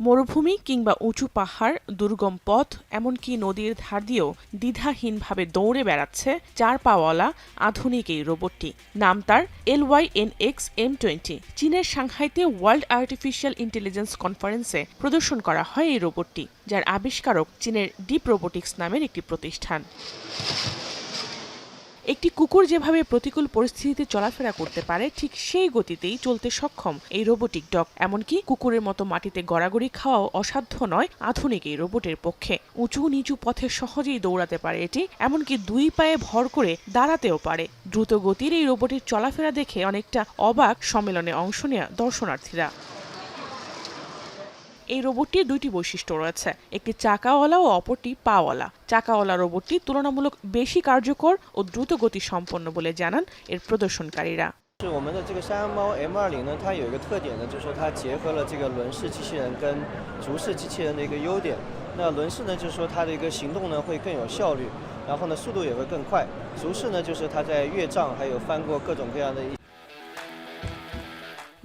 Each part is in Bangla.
মরুভূমি কিংবা উঁচু পাহাড়, দুর্গম পথ, এমনকি নদীর ধার দিয়েও দ্বিধাহীনভাবে দৌড়ে বেড়াচ্ছে 4 পাওয়ালা আধুনিক এই রোবটটি। নাম তার LYNX M20। চীনের সাংহাইতে ওয়ার্ল্ড আর্টিফিশিয়াল ইন্টেলিজেন্স কনফারেন্সে প্রদর্শন করা হয় এই রোবটটি, যার আবিষ্কারক চীনের ডিপ রোবোটিক্স নামের একটি প্রতিষ্ঠান। একটি কুকুর যেভাবে প্রতিকূল পরিস্থিতিতে চলাফেরা করতে পারে, ঠিক সেই গতিতেই চলতে সক্ষম এই রোবোটিক ডগ। এমনকি কুকুরের মতো মাটিতে গড়াগড়ি খাওয়াও অসাধ্য নয় আধুনিক এই রোবটের পক্ষে। উঁচু নিচু পথে সহজেই দৌড়াতে পারে এটি, এমনকি 2 পায়ে ভর করে দাঁড়াতেও পারে। দ্রুত গতির এই রোবটের চলাফেরা দেখে অনেকটা অবাক সম্মেলনে অংশ নেওয়া দর্শনার্থীরা। এই রোবটটির 2টি বৈশিষ্ট্য রয়েছে, একটি চাকাওয়ালা ও অপরটি পাওয়ালা। চাকাওয়ালা রোবটটি তুলনামূলক বেশি কার্যকর ও দ্রুত গতি সম্পন্ন বলে জানান এর প্রদর্শনকারীরা।我们的这个山羊猫 M20呢，它有一个特点呢，就是说它结合了这个轮式机器人跟竹式机器人的一个优点。那轮式呢，就是说它的一个行动呢会更有效率，然后呢速度也会更快。竹式呢，就是它在越障还有翻过各种各样的。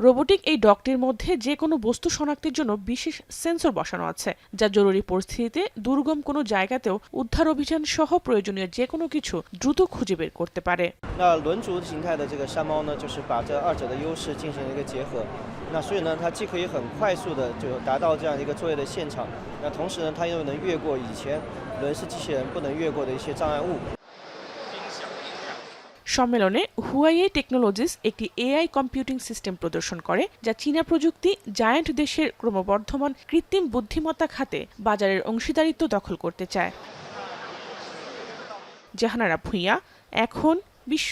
রোবোটিক এই ডগটির মধ্যে যে কোনো বস্তু শনাক্তের জন্য বিশেষ সেন্সর বসানো আছে, যা জরুরি পরিস্থিতিতে দুর্গম কোনো জায়গাতেও উদ্ধার অভিযান সহ প্রয়োজনীয় যে কোনো কিছু দ্রুত খুঁজে বের করতে পারে।那轮竹形态的这个山猫呢，就是把这二者的优势进行了一个结合。那所以呢，它既可以很快速的就达到这样一个作业的现场，那同时呢，它又能越过以前轮式机器人不能越过的一些障碍物。সম্মেলনে হুয়াইয়ে টেকনোলজিস একটি AI কম্পিউটিং সিস্টেম প্রদর্শন করে, যা চীনা প্রযুক্তি জায়ান্ট দেশের ক্রমবর্ধমান কৃত্রিম বুদ্ধিমত্তা খাতে বাজারের অংশীদারিত্ব দখল করতে চায়। জাহানারা ভূঁইয়া, এখন বিশ্ব।